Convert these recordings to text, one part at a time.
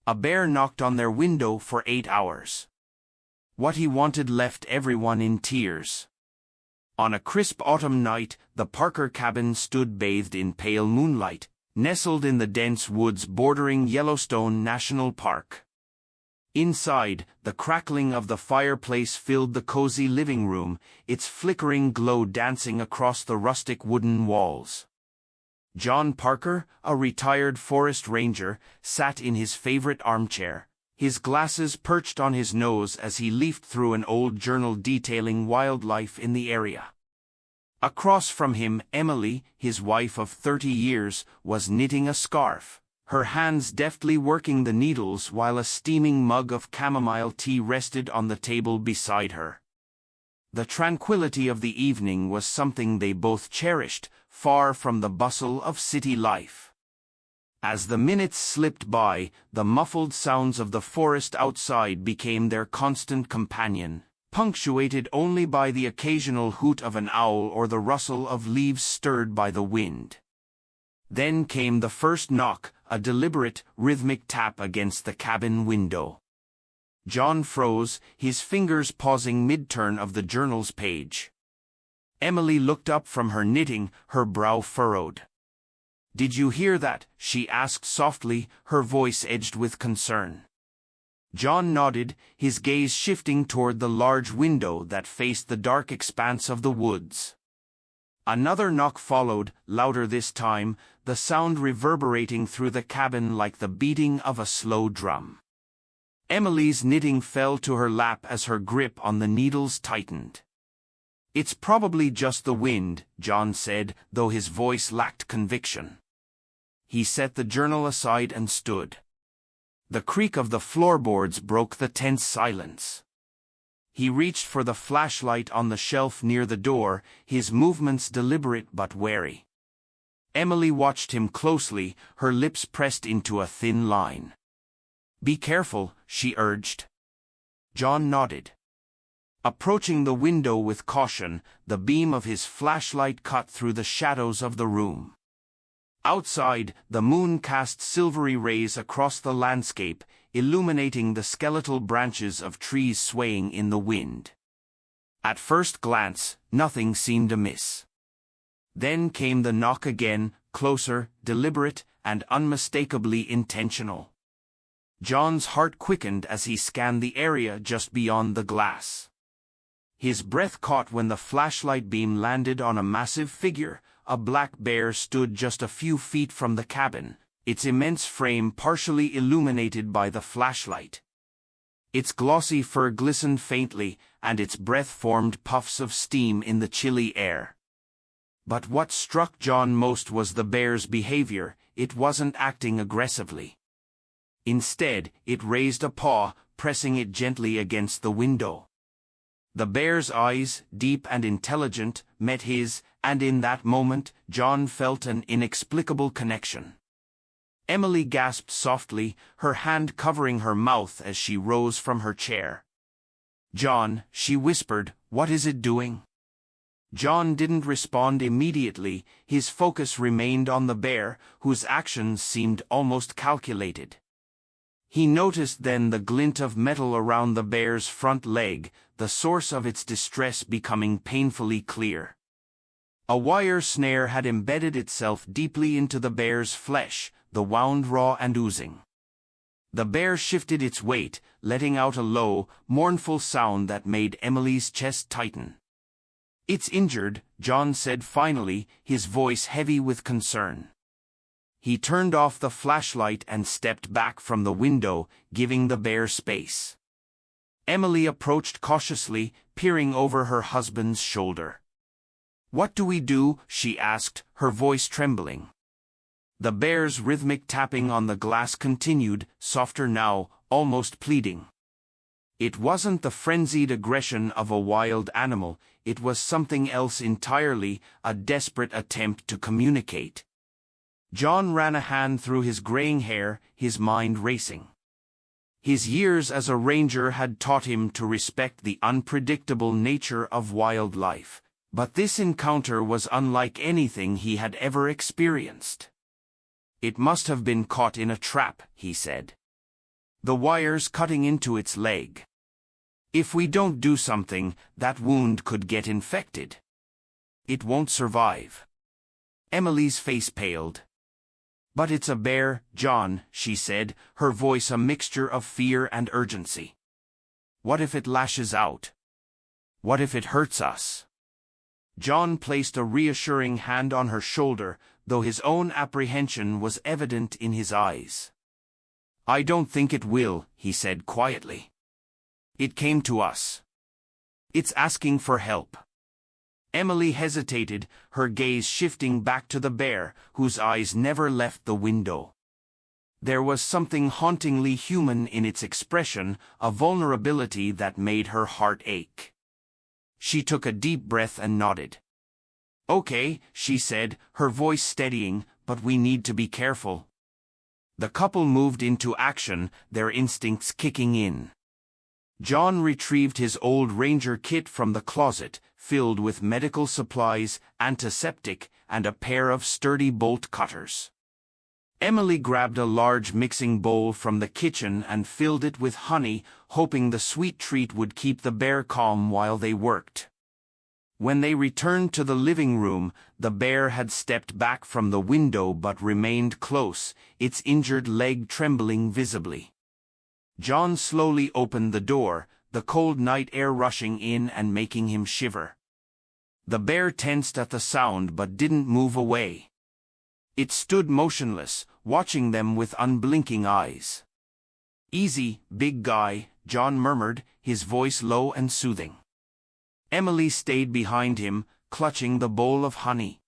A bear knocked on their window for 8 hours. What he wanted left everyone in tears. On a crisp autumn night, the Parker cabin stood bathed in pale moonlight, nestled in the dense woods bordering Yellowstone National Park. Inside, the crackling of the fireplace filled the cozy living room, its flickering glow dancing across the rustic wooden walls. John Parker, a retired forest ranger, sat in his favorite armchair, his glasses perched on his nose as he leafed through an old journal detailing wildlife in the area. Across from him, Emily, his wife of 30 years, was knitting a scarf, her hands deftly working the needles while a steaming mug of chamomile tea rested on the table beside her. The tranquility of the evening was something they both cherished, far from the bustle of city life. As the minutes slipped by, the muffled sounds of the forest outside became their constant companion, punctuated only by the occasional hoot of an owl or the rustle of leaves stirred by the wind. Then came the first knock, a deliberate, rhythmic tap against the cabin window. John froze, his fingers pausing mid-turn of the journal's page. Emily looked up from her knitting, her brow furrowed. "Did you hear that?" she asked softly, her voice edged with concern. John nodded, his gaze shifting toward the large window that faced the dark expanse of the woods. Another knock followed, louder this time, the sound reverberating through the cabin like the beating of a slow drum. Emily's knitting fell to her lap as her grip on the needles tightened. "It's probably just the wind," John said, though his voice lacked conviction. He set the journal aside and stood. The creak of the floorboards broke the tense silence. He reached for the flashlight on the shelf near the door, his movements deliberate but wary. Emily watched him closely, her lips pressed into a thin line. "Be careful," she urged. John nodded. Approaching the window with caution, the beam of his flashlight cut through the shadows of the room. Outside, the moon cast silvery rays across the landscape, illuminating the skeletal branches of trees swaying in the wind. At first glance, nothing seemed amiss. Then came the knock again, closer, deliberate, and unmistakably intentional. John's heart quickened as he scanned the area just beyond the glass. His breath caught when the flashlight beam landed on a massive figure. A black bear stood just a few feet from the cabin, its immense frame partially illuminated by the flashlight. Its glossy fur glistened faintly, and its breath formed puffs of steam in the chilly air. But what struck John most was the bear's behavior. It wasn't acting aggressively. Instead, it raised a paw, pressing it gently against the window. The bear's eyes, deep and intelligent, met his, and in that moment, John felt an inexplicable connection. Emily gasped softly, her hand covering her mouth as she rose from her chair. "John," she whispered, "what is it doing?" John didn't respond immediately, his focus remained on the bear, whose actions seemed almost calculated. He noticed then the glint of metal around the bear's front leg, the source of its distress becoming painfully clear. A wire snare had embedded itself deeply into the bear's flesh, the wound raw and oozing. The bear shifted its weight, letting out a low, mournful sound that made Emily's chest tighten. "It's injured," John said finally, his voice heavy with concern. He turned off the flashlight and stepped back from the window, giving the bear space. Emily approached cautiously, peering over her husband's shoulder. "What do we do?" she asked, her voice trembling. The bear's rhythmic tapping on the glass continued, softer now, almost pleading. It wasn't the frenzied aggression of a wild animal, it was something else entirely, a desperate attempt to communicate. John ran a hand through his graying hair, his mind racing. His years as a ranger had taught him to respect the unpredictable nature of wildlife, but this encounter was unlike anything he had ever experienced. "It must have been caught in a trap," he said. the wires cutting into its leg. If we don't do something, that wound could get infected. It won't survive. Emily's face paled. But it's a bear, John, she said, her voice a mixture of fear and urgency. What if it lashes out? What if it hurts us? John placed a reassuring hand on her shoulder, though his own apprehension was evident in his eyes. I don't think it will, he said quietly. It came to us. It's asking for help. Emily hesitated, her gaze shifting back to the bear, whose eyes never left the window. There was something hauntingly human in its expression, a vulnerability that made her heart ache. She took a deep breath and nodded. Okay, she said, her voice steadying, but we need to be careful. The couple moved into action, their instincts kicking in. John retrieved his old ranger kit from the closet, filled with medical supplies, antiseptic, and a pair of sturdy bolt cutters. Emily grabbed a large mixing bowl from the kitchen and filled it with honey, hoping the sweet treat would keep the bear calm while they worked. When they returned to the living room, the bear had stepped back from the window but remained close, its injured leg trembling visibly. John slowly opened the door, the cold night air rushing in and making him shiver. The bear tensed at the sound but didn't move away. It stood motionless, watching them with unblinking eyes. Easy, big guy, John murmured, his voice low and soothing. Emily stayed behind him, clutching the bowl of honey.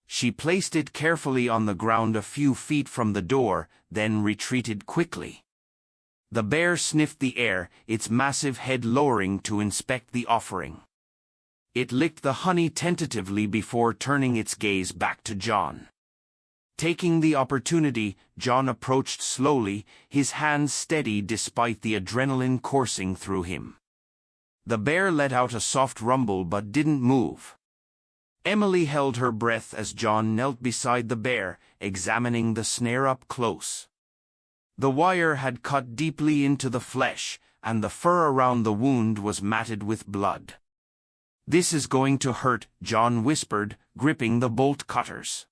She placed it carefully on the ground a few feet from the door, then retreated quickly. The bear sniffed the air, its massive head lowering to inspect the offering. It licked the honey tentatively before turning its gaze back to John. Taking the opportunity, John approached slowly, his hands steady despite the adrenaline coursing through him. The bear let out a soft rumble but didn't move. Emily held her breath as John knelt beside the bear, examining the snare up close. The wire had cut deeply into the flesh, and the fur around the wound was matted with blood. This is going to hurt, John whispered, gripping the bolt cutters.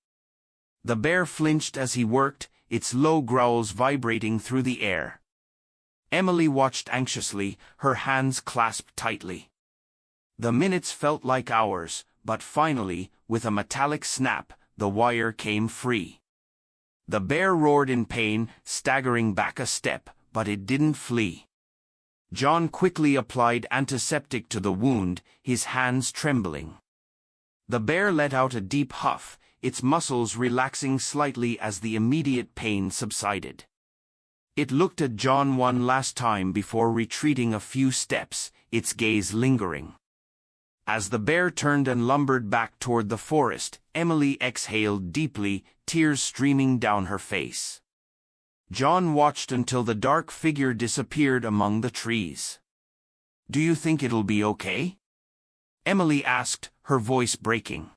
The bear flinched as he worked, its low growls vibrating through the air. Emily watched anxiously, her hands clasped tightly. The minutes felt like hours, but finally, with a metallic snap, the wire came free. The bear roared in pain, staggering back a step, but it didn't flee. John quickly applied antiseptic to the wound, his hands trembling. The bear let out a deep huff, its muscles relaxing slightly as the immediate pain subsided. It looked at John one last time before retreating a few steps, its gaze lingering. As the bear turned and lumbered back toward the forest, Emily exhaled deeply, tears streaming down her face. John watched until the dark figure disappeared among the trees. Do you think it'll be okay? Emily asked, her voice breaking.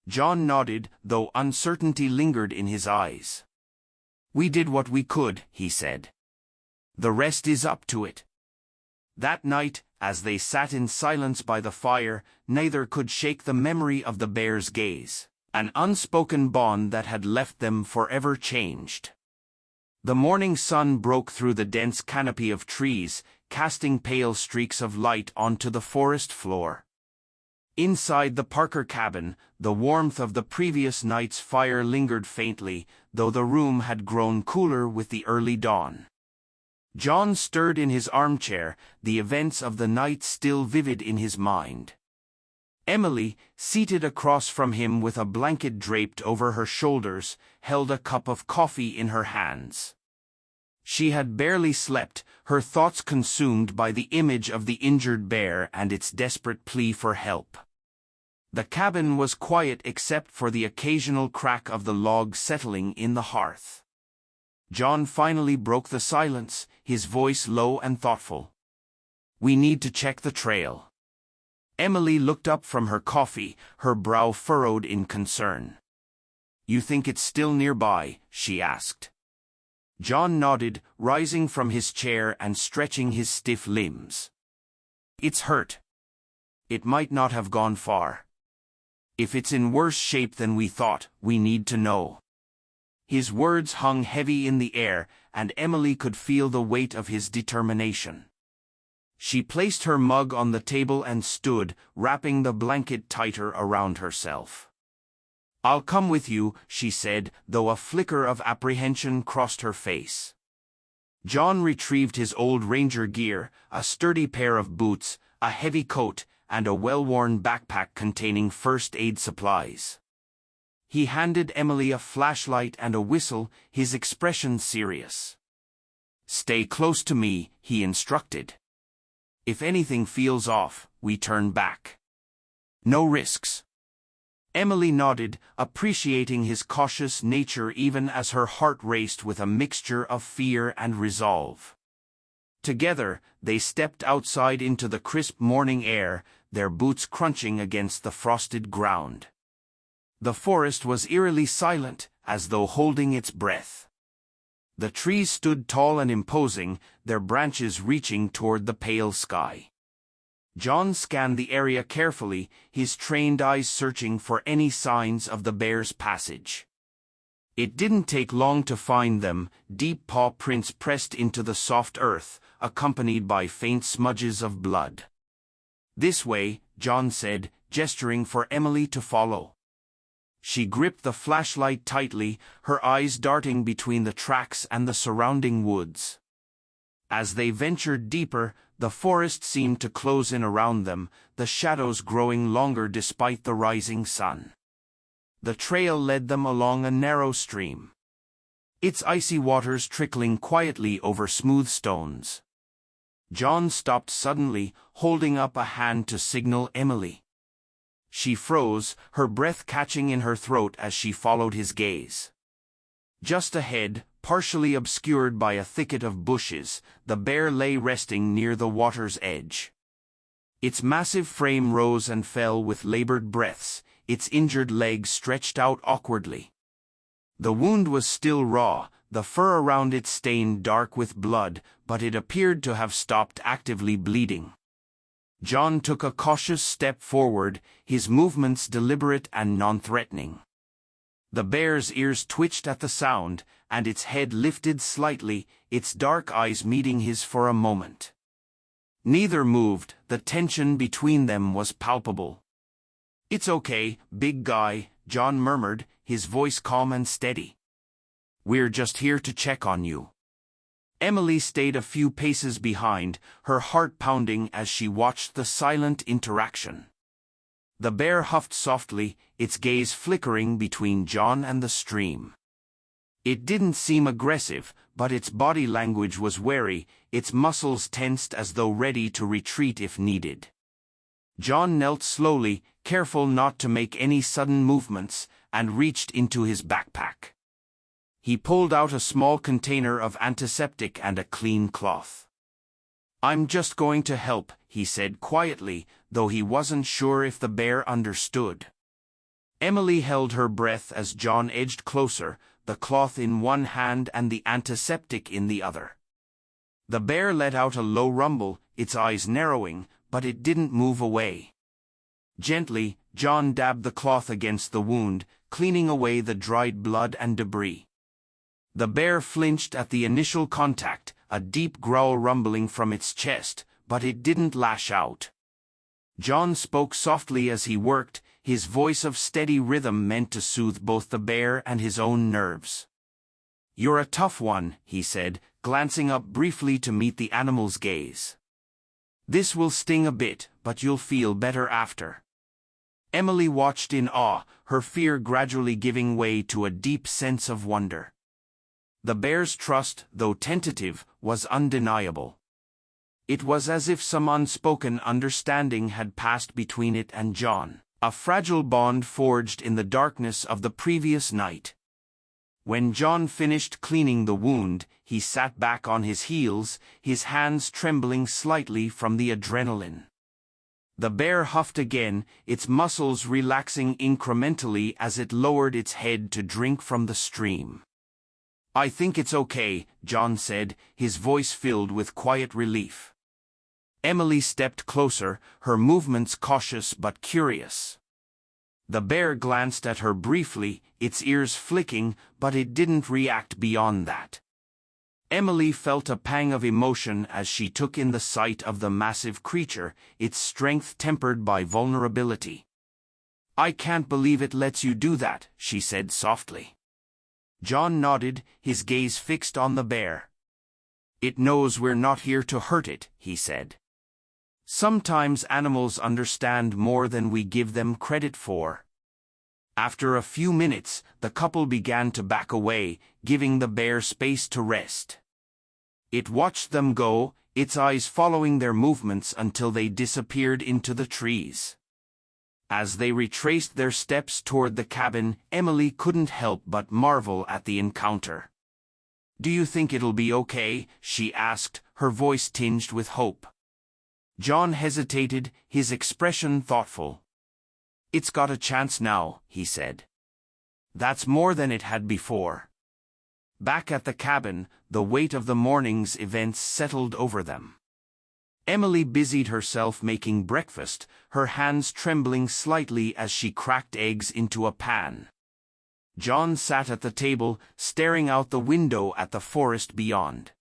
John nodded, though uncertainty lingered in his eyes. We did what we could, he said. The rest is up to it. That night, as they sat in silence by the fire, neither could shake the memory of the bear's gaze, an unspoken bond that had left them forever changed. The morning sun broke through the dense canopy of trees, casting pale streaks of light onto the forest floor. Inside the Parker cabin, the warmth of the previous night's fire lingered faintly, though the room had grown cooler with the early dawn. John stirred in his armchair, the events of the night still vivid in his mind. Emily, seated across from him with a blanket draped over her shoulders, held a cup of coffee in her hands. She had barely slept, her thoughts consumed by the image of the injured bear and its desperate plea for help. The cabin was quiet except for the occasional crack of the log settling in the hearth. John finally broke the silence, his voice low and thoughtful. We need to check the trail. Emily looked up from her coffee, her brow furrowed in concern. You think it's still nearby? She asked. John nodded, rising from his chair and stretching his stiff limbs. It's hurt. It might not have gone far. If it's in worse shape than we thought, we need to know. His words hung heavy in the air, and Emily could feel the weight of his determination. She placed her mug on the table and stood, wrapping the blanket tighter around herself. I'll come with you, she said, though a flicker of apprehension crossed her face. John retrieved his old ranger gear, a sturdy pair of boots, a heavy coat, and a well-worn backpack containing first aid supplies. He handed Emily a flashlight and a whistle, his expression serious. Stay close to me, he instructed. If anything feels off, we turn back. No risks. Emily nodded, appreciating his cautious nature even as her heart raced with a mixture of fear and resolve. Together, they stepped outside into the crisp morning air, their boots crunching against the frosted ground. The forest was eerily silent, as though holding its breath. The trees stood tall and imposing, their branches reaching toward the pale sky. John scanned the area carefully, his trained eyes searching for any signs of the bear's passage. It didn't take long to find them, deep paw prints pressed into the soft earth, accompanied by faint smudges of blood. This way, John said, gesturing for Emily to follow. She gripped the flashlight tightly, her eyes darting between the tracks and the surrounding woods. As they ventured deeper, the forest seemed to close in around them, the shadows growing longer despite the rising sun. The trail led them along a narrow stream, its icy waters trickling quietly over smooth stones. John stopped suddenly, holding up a hand to signal Emily. She froze, her breath catching in her throat as she followed his gaze. Just ahead, partially obscured by a thicket of bushes, the bear lay resting near the water's edge. Its massive frame rose and fell with labored breaths, its injured legs stretched out awkwardly. The wound was still raw, the fur around it stained dark with blood, but it appeared to have stopped actively bleeding. John took a cautious step forward, his movements deliberate and non-threatening. The bear's ears twitched at the sound, and its head lifted slightly, its dark eyes meeting his for a moment. Neither moved, the tension between them was palpable. "It's okay, big guy," John murmured, his voice calm and steady. "We're just here to check on you." Emily stayed a few paces behind, her heart pounding as she watched the silent interaction. The bear huffed softly, its gaze flickering between John and the stream. It didn't seem aggressive, but its body language was wary, its muscles tensed as though ready to retreat if needed. John knelt slowly, careful not to make any sudden movements, and reached into his backpack. He pulled out a small container of antiseptic and a clean cloth. "I'm just going to help," he said quietly, though he wasn't sure if the bear understood. Emily held her breath as John edged closer, the cloth in one hand and the antiseptic in the other. The bear let out a low rumble, its eyes narrowing, but it didn't move away. Gently, John dabbed the cloth against the wound, cleaning away the dried blood and debris. The bear flinched at the initial contact, a deep growl rumbling from its chest, but it didn't lash out. John spoke softly as he worked, his voice of steady rhythm meant to soothe both the bear and his own nerves. "You're a tough one," he said, glancing up briefly to meet the animal's gaze. "This will sting a bit, but you'll feel better after." Emily watched in awe, her fear gradually giving way to a deep sense of wonder. The bear's trust, though tentative, was undeniable. It was as if some unspoken understanding had passed between it and John, a fragile bond forged in the darkness of the previous night. When John finished cleaning the wound, he sat back on his heels, his hands trembling slightly from the adrenaline. The bear huffed again, its muscles relaxing incrementally as it lowered its head to drink from the stream. "I think it's okay," John said, his voice filled with quiet relief. Emily stepped closer, her movements cautious but curious. The bear glanced at her briefly, its ears flicking, but it didn't react beyond that. Emily felt a pang of emotion as she took in the sight of the massive creature, its strength tempered by vulnerability. "I can't believe it lets you do that," she said softly. John nodded, his gaze fixed on the bear. "It knows we're not here to hurt it," he said. "Sometimes animals understand more than we give them credit for." After a few minutes, the couple began to back away, giving the bear space to rest. It watched them go, its eyes following their movements until they disappeared into the trees. As they retraced their steps toward the cabin, Emily couldn't help but marvel at the encounter. "Do you think it'll be okay?" she asked, her voice tinged with hope. John hesitated, his expression thoughtful. "It's got a chance now," he said. "That's more than it had before." Back at the cabin, the weight of the morning's events settled over them. Emily busied herself making breakfast, her hands trembling slightly as she cracked eggs into a pan. John sat at the table, staring out the window at the forest beyond.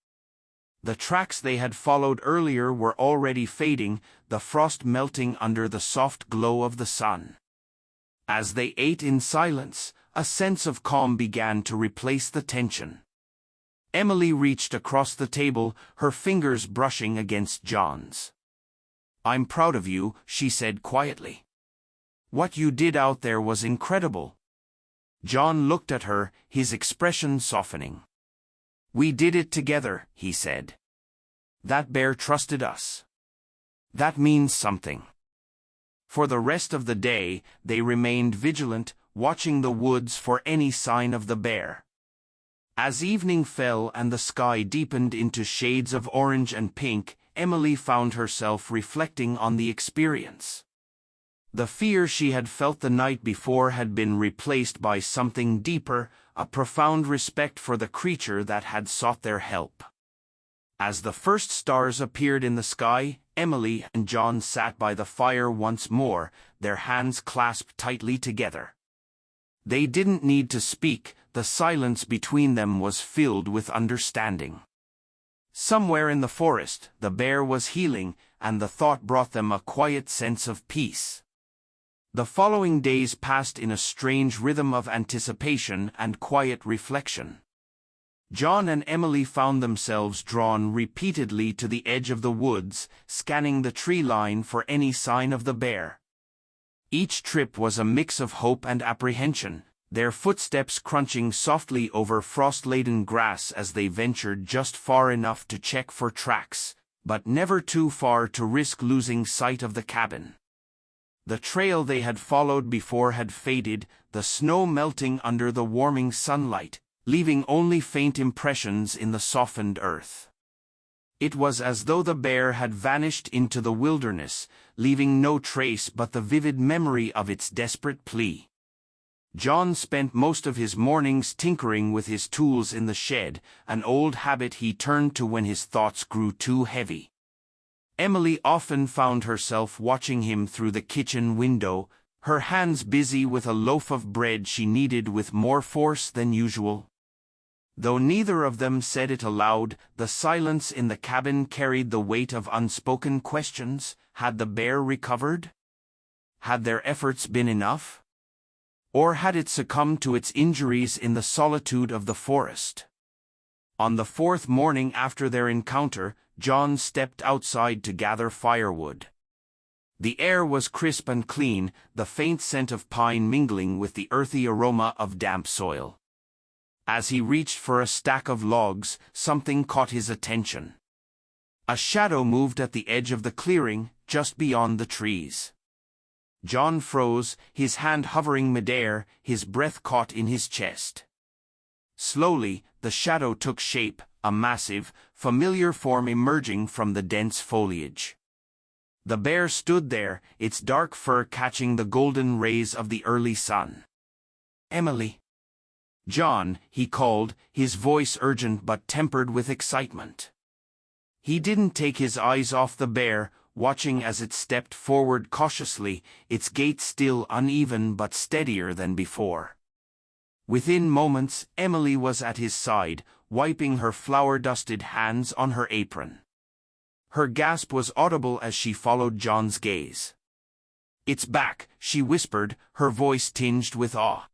The tracks they had followed earlier were already fading, the frost melting under the soft glow of the sun. As they ate in silence, a sense of calm began to replace the tension. Emily reached across the table, her fingers brushing against John's. "I'm proud of you," she said quietly. "What you did out there was incredible." John looked at her, his expression softening. "We did it together," he said. "That bear trusted us. That means something." For the rest of the day, they remained vigilant, watching the woods for any sign of the bear. As evening fell and the sky deepened into shades of orange and pink, Emily found herself reflecting on the experience. The fear she had felt the night before had been replaced by something deeper, a profound respect for the creature that had sought their help. As the first stars appeared in the sky, Emily and John sat by the fire once more, their hands clasped tightly together. They didn't need to speak, the silence between them was filled with understanding. Somewhere in the forest, the bear was healing, and the thought brought them a quiet sense of peace. The following days passed in a strange rhythm of anticipation and quiet reflection. John and Emily found themselves drawn repeatedly to the edge of the woods, scanning the tree line for any sign of the bear. Each trip was a mix of hope and apprehension, their footsteps crunching softly over frost-laden grass as they ventured just far enough to check for tracks, but never too far to risk losing sight of the cabin. The trail they had followed before had faded, the snow melting under the warming sunlight, leaving only faint impressions in the softened earth. It was as though the bear had vanished into the wilderness, leaving no trace but the vivid memory of its desperate plea. John spent most of his mornings tinkering with his tools in the shed, an old habit he turned to when his thoughts grew too heavy. Emily often found herself watching him through the kitchen window, her hands busy with a loaf of bread she kneaded with more force than usual. Though neither of them said it aloud, the silence in the cabin carried the weight of unspoken questions. Had the bear recovered? Had their efforts been enough? Or had it succumbed to its injuries in the solitude of the forest? On the fourth morning after their encounter, John stepped outside to gather firewood. The air was crisp and clean, the faint scent of pine mingling with the earthy aroma of damp soil. As he reached for a stack of logs, something caught his attention. A shadow moved at the edge of the clearing, just beyond the trees. John froze, his hand hovering midair, his breath caught in his chest. Slowly, the shadow took shape, a massive, familiar form emerging from the dense foliage. The bear stood there, its dark fur catching the golden rays of the early sun. "Emily," "John," he called, his voice urgent but tempered with excitement. He didn't take his eyes off the bear, watching as it stepped forward cautiously, its gait still uneven but steadier than before. Within moments, Emily was at his side, wiping her flour-dusted hands on her apron. Her gasp was audible as she followed John's gaze. "It's back," she whispered, her voice tinged with awe.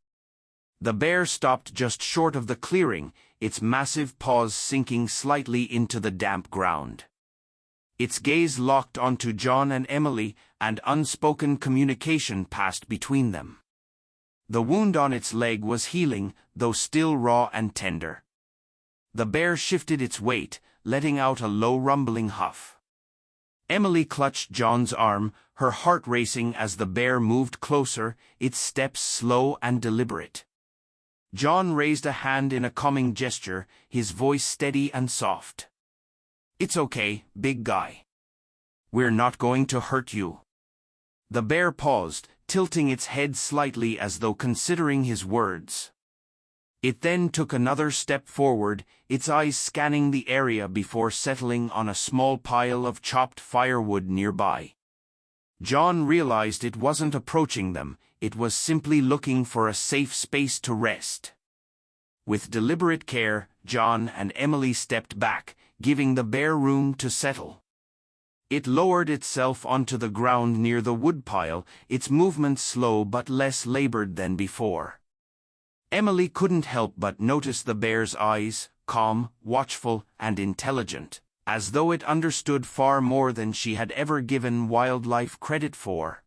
The bear stopped just short of the clearing, its massive paws sinking slightly into the damp ground. Its gaze locked onto John and Emily, and unspoken communication passed between them. The wound on its leg was healing, though still raw and tender. The bear shifted its weight, letting out a low rumbling huff. Emily clutched John's arm, her heart racing as the bear moved closer, its steps slow and deliberate. John raised a hand in a calming gesture, his voice steady and soft. "It's okay, big guy. We're not going to hurt you." The bear paused, tilting its head slightly as though considering his words. It then took another step forward, its eyes scanning the area before settling on a small pile of chopped firewood nearby. John realized it wasn't approaching them, it was simply looking for a safe space to rest. With deliberate care, John and Emily stepped back, giving the bear room to settle. It lowered itself onto the ground near the woodpile, its movements slow but less labored than before. Emily couldn't help but notice the bear's eyes, calm, watchful, and intelligent, as though it understood far more than she had ever given wildlife credit for.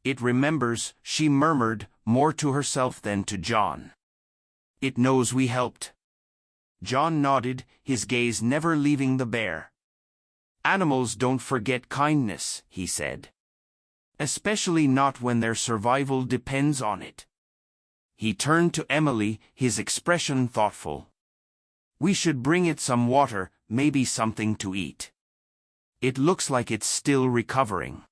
"It remembers," she murmured, more to herself than to John. "It knows we helped." John nodded, his gaze never leaving the bear. "Animals don't forget kindness," he said. "Especially not when their survival depends on it." He turned to Emily, his expression thoughtful. "We should bring it some water, maybe something to eat. It looks like it's still recovering."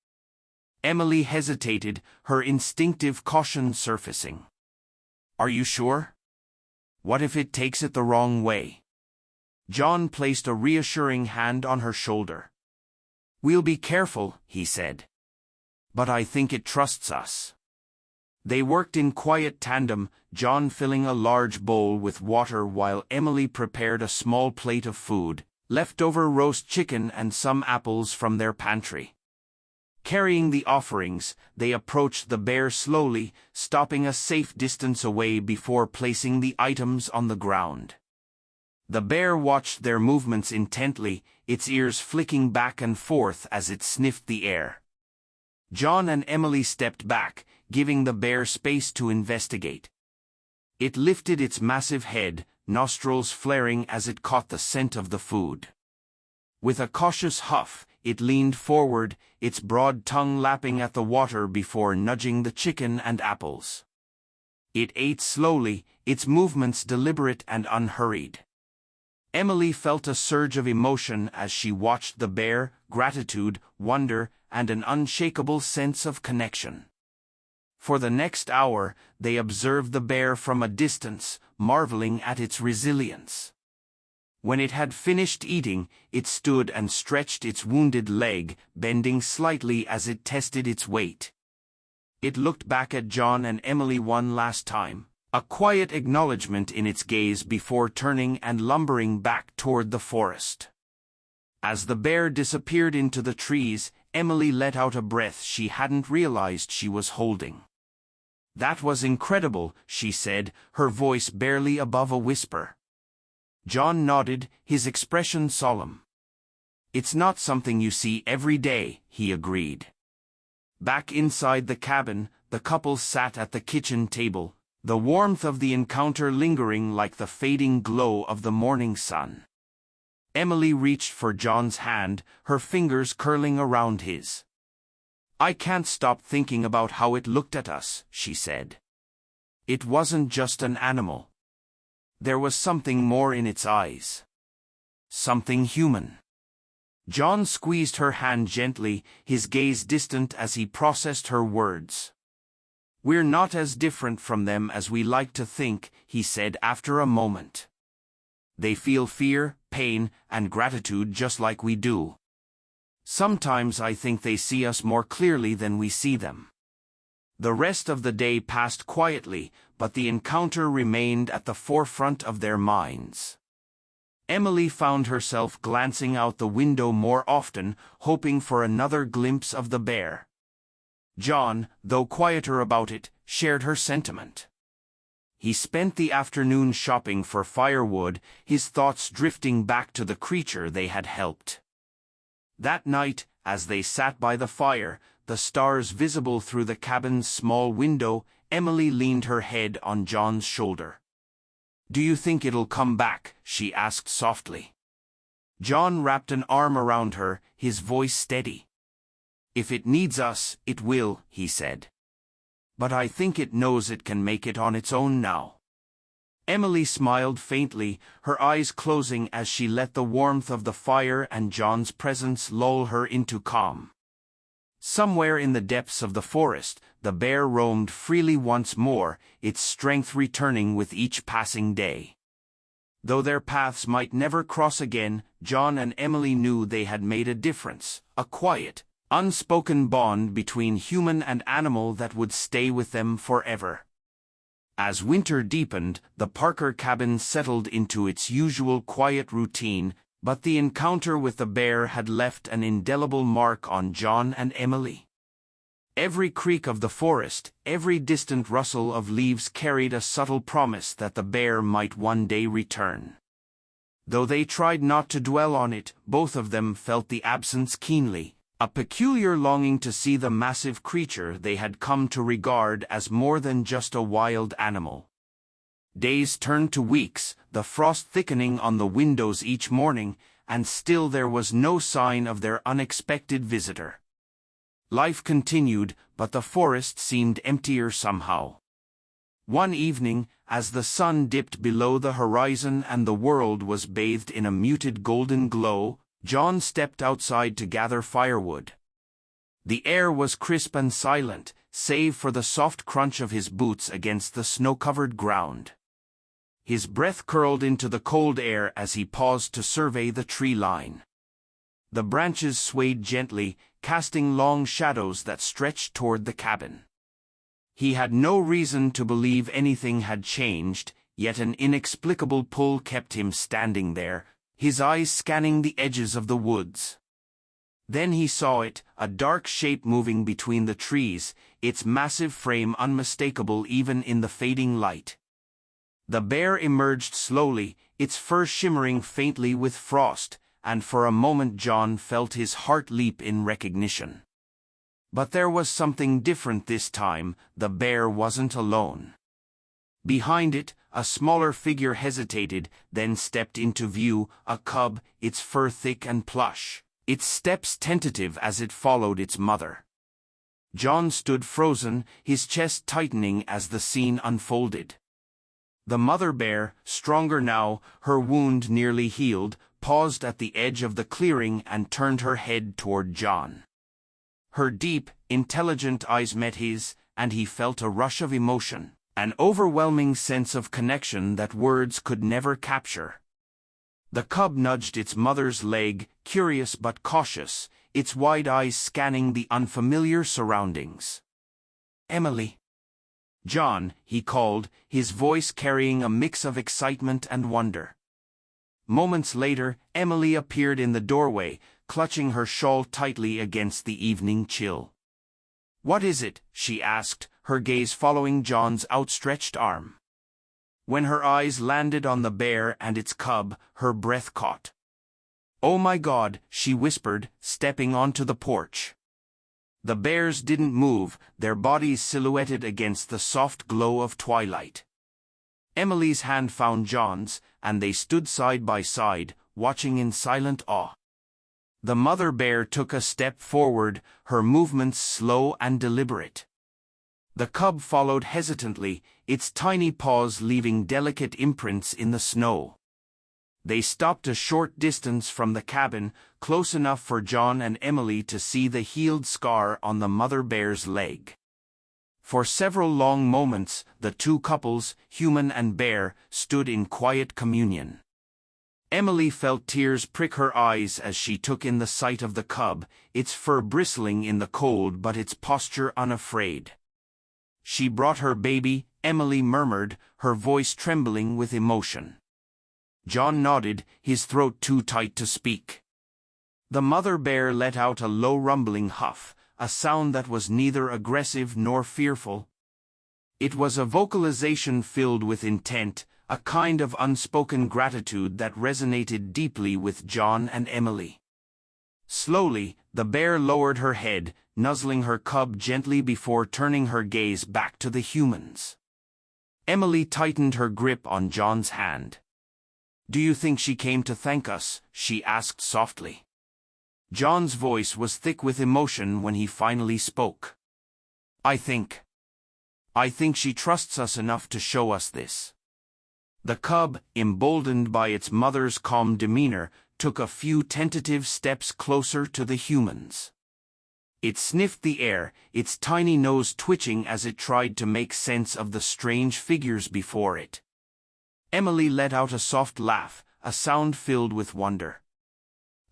Emily hesitated, her instinctive caution surfacing. "Are you sure? What if it takes it the wrong way?" John placed a reassuring hand on her shoulder. "We'll be careful," he said. "But I think it trusts us." They worked in quiet tandem, John filling a large bowl with water while Emily prepared a small plate of food, leftover roast chicken and some apples from their pantry. Carrying the offerings, they approached the bear slowly, stopping a safe distance away before placing the items on the ground. The bear watched their movements intently, its ears flicking back and forth as it sniffed the air. John and Emily stepped back, giving the bear space to investigate. It lifted its massive head, nostrils flaring as it caught the scent of the food. With a cautious huff, it leaned forward, its broad tongue lapping at the water before nudging the chicken and apples. It ate slowly, its movements deliberate and unhurried. Emily felt a surge of emotion as she watched the bear, gratitude, wonder, and an unshakable sense of connection. For the next hour, they observed the bear from a distance, marveling at its resilience. When it had finished eating, it stood and stretched its wounded leg, bending slightly as it tested its weight. It looked back at John and Emily one last time, a quiet acknowledgement in its gaze before turning and lumbering back toward the forest. As the bear disappeared into the trees, Emily let out a breath she hadn't realized she was holding. "That was incredible," she said, her voice barely above a whisper. John nodded, his expression solemn. "It's not something you see every day," he agreed. Back inside the cabin, the couple sat at the kitchen table, the warmth of the encounter lingering like the fading glow of the morning sun. Emily reached for John's hand, her fingers curling around his. "I can't stop thinking about how it looked at us," she said. "It wasn't just an animal. There was something more in its eyes. Something human." John squeezed her hand gently, his gaze distant as he processed her words. "We're not as different from them as we like to think," he said after a moment. "They feel fear, pain, and gratitude just like we do. Sometimes I think they see us more clearly than we see them." The rest of the day passed quietly, but the encounter remained at the forefront of their minds. Emily found herself glancing out the window more often, hoping for another glimpse of the bear. John, though quieter about it, shared her sentiment. He spent the afternoon shopping for firewood, his thoughts drifting back to the creature they had helped. That night, as they sat by the fire, the stars visible through the cabin's small window, Emily leaned her head on John's shoulder. "Do you think it'll come back?" she asked softly. John wrapped an arm around her, his voice steady. "If it needs us, it will," he said. "But I think it knows it can make it on its own now." Emily smiled faintly, her eyes closing as she let the warmth of the fire and John's presence lull her into calm. Somewhere in the depths of the forest, the bear roamed freely once more, its strength returning with each passing day. Though their paths might never cross again, John and Emily knew they had made a difference, a quiet, unspoken bond between human and animal that would stay with them forever. As winter deepened, the Parker cabin settled into its usual quiet routine, but the encounter with the bear had left an indelible mark on John and Emily. Every creak of the forest, every distant rustle of leaves carried a subtle promise that the bear might one day return. Though they tried not to dwell on it, both of them felt the absence keenly, a peculiar longing to see the massive creature they had come to regard as more than just a wild animal. Days turned to weeks, the frost thickening on the windows each morning, and still there was no sign of their unexpected visitor. Life continued, but the forest seemed emptier somehow. One evening, as the sun dipped below the horizon and the world was bathed in a muted golden glow, John stepped outside to gather firewood. The air was crisp and silent, save for the soft crunch of his boots against the snow-covered ground. His breath curled into the cold air as he paused to survey the tree line. The branches swayed gently, casting long shadows that stretched toward the cabin. He had no reason to believe anything had changed, yet an inexplicable pull kept him standing there, his eyes scanning the edges of the woods. Then he saw it, a dark shape moving between the trees, its massive frame unmistakable even in the fading light. The bear emerged slowly, its fur shimmering faintly with frost, and for a moment John felt his heart leap in recognition. But there was something different this time. The bear wasn't alone. Behind it, a smaller figure hesitated, then stepped into view, a cub, its fur thick and plush, its steps tentative as it followed its mother. John stood frozen, his chest tightening as the scene unfolded. The mother bear, stronger now, her wound nearly healed, paused at the edge of the clearing and turned her head toward John. Her deep, intelligent eyes met his, and he felt a rush of emotion, an overwhelming sense of connection that words could never capture. The cub nudged its mother's leg, curious but cautious, its wide eyes scanning the unfamiliar surroundings. "Emily." "John," he called, his voice carrying a mix of excitement and wonder. Moments later, Emily appeared in the doorway, clutching her shawl tightly against the evening chill. "What is it?" she asked, her gaze following John's outstretched arm. When her eyes landed on the bear and its cub, her breath caught. "Oh my God," she whispered, stepping onto the porch. The bears didn't move, their bodies silhouetted against the soft glow of twilight. Emily's hand found John's, and they stood side by side, watching in silent awe. The mother bear took a step forward, her movements slow and deliberate. The cub followed hesitantly, its tiny paws leaving delicate imprints in the snow. They stopped a short distance from the cabin, close enough for John and Emily to see the healed scar on the mother bear's leg. For several long moments, the two couples, human and bear, stood in quiet communion. Emily felt tears prick her eyes as she took in the sight of the cub, its fur bristling in the cold but its posture unafraid. "She brought her baby," Emily murmured, her voice trembling with emotion. John nodded, his throat too tight to speak. The mother bear let out a low rumbling huff, a sound that was neither aggressive nor fearful. It was a vocalization filled with intent, a kind of unspoken gratitude that resonated deeply with John and Emily. Slowly, the bear lowered her head, nuzzling her cub gently before turning her gaze back to the humans. Emily tightened her grip on John's hand. "Do you think she came to thank us?" she asked softly. John's voice was thick with emotion when he finally spoke. I think she trusts us enough to show us this." The cub, emboldened by its mother's calm demeanor, took a few tentative steps closer to the humans. It sniffed the air, its tiny nose twitching as it tried to make sense of the strange figures before it. Emily let out a soft laugh, a sound filled with wonder.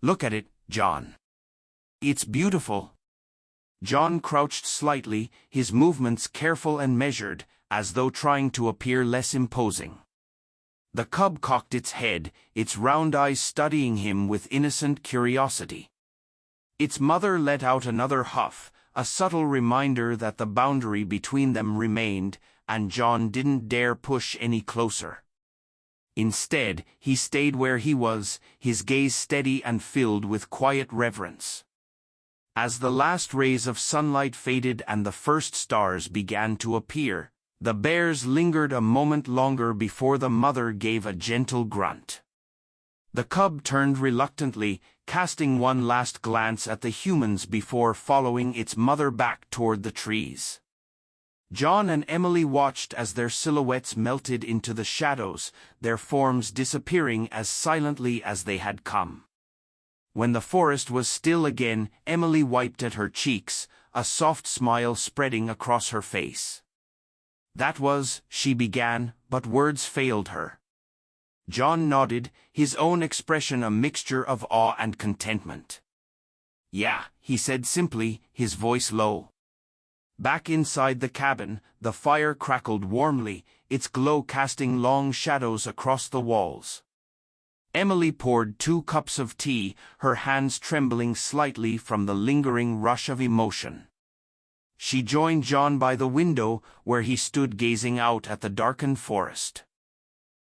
"Look at it, John. It's beautiful." John crouched slightly, his movements careful and measured, as though trying to appear less imposing. The cub cocked its head, its round eyes studying him with innocent curiosity. Its mother let out another huff, a subtle reminder that the boundary between them remained, and John didn't dare push any closer. Instead, he stayed where he was, his gaze steady and filled with quiet reverence. As the last rays of sunlight faded and the first stars began to appear, the bears lingered a moment longer before the mother gave a gentle grunt. The cub turned reluctantly, casting one last glance at the humans before following its mother back toward the trees. John and Emily watched as their silhouettes melted into the shadows, their forms disappearing as silently as they had come. When the forest was still again, Emily wiped at her cheeks, a soft smile spreading across her face. "That was," she began, but words failed her. John nodded, his own expression a mixture of awe and contentment. "Yeah," he said simply, his voice low. Back inside the cabin, the fire crackled warmly, its glow casting long shadows across the walls. Emily poured 2 cups of tea, her hands trembling slightly from the lingering rush of emotion. She joined John by the window, where he stood gazing out at the darkened forest.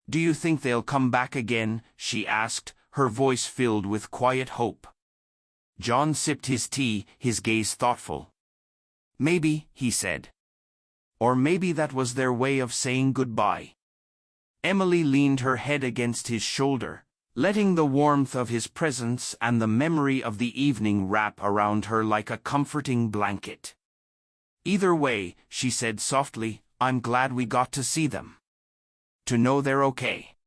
"Do you think they'll come back again?" she asked, her voice filled with quiet hope. John sipped his tea, his gaze thoughtful. "Maybe," he said. "Or maybe that was their way of saying goodbye." Emily leaned her head against his shoulder, letting the warmth of his presence and the memory of the evening wrap around her like a comforting blanket. "Either way," she said softly, "I'm glad we got to see them. To know they're okay."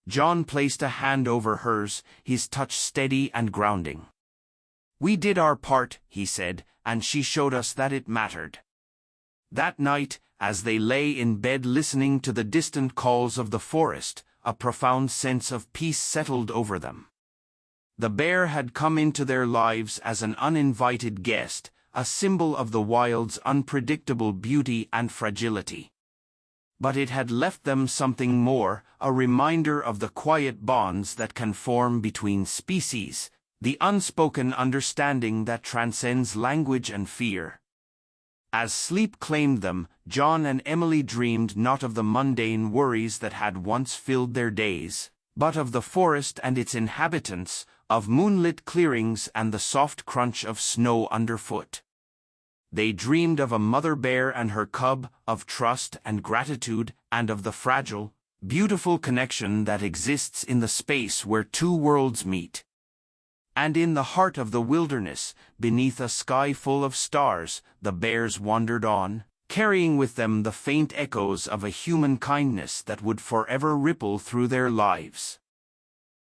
John placed a hand over hers, his touch steady and grounding. "We did our part," he said, "and she showed us that it mattered." That night, as they lay in bed listening to the distant calls of the forest, a profound sense of peace settled over them. The bear had come into their lives as an uninvited guest, a symbol of the wild's unpredictable beauty and fragility. But it had left them something more, a reminder of the quiet bonds that can form between species, the unspoken understanding that transcends language and fear. As sleep claimed them, John and Emily dreamed not of the mundane worries that had once filled their days, but of the forest and its inhabitants, of moonlit clearings and the soft crunch of snow underfoot. They dreamed of a mother bear and her cub, of trust and gratitude, and of the fragile, beautiful connection that exists in the space where 2 worlds meet. And in the heart of the wilderness, beneath a sky full of stars, the bears wandered on, carrying with them the faint echoes of a human kindness that would forever ripple through their lives.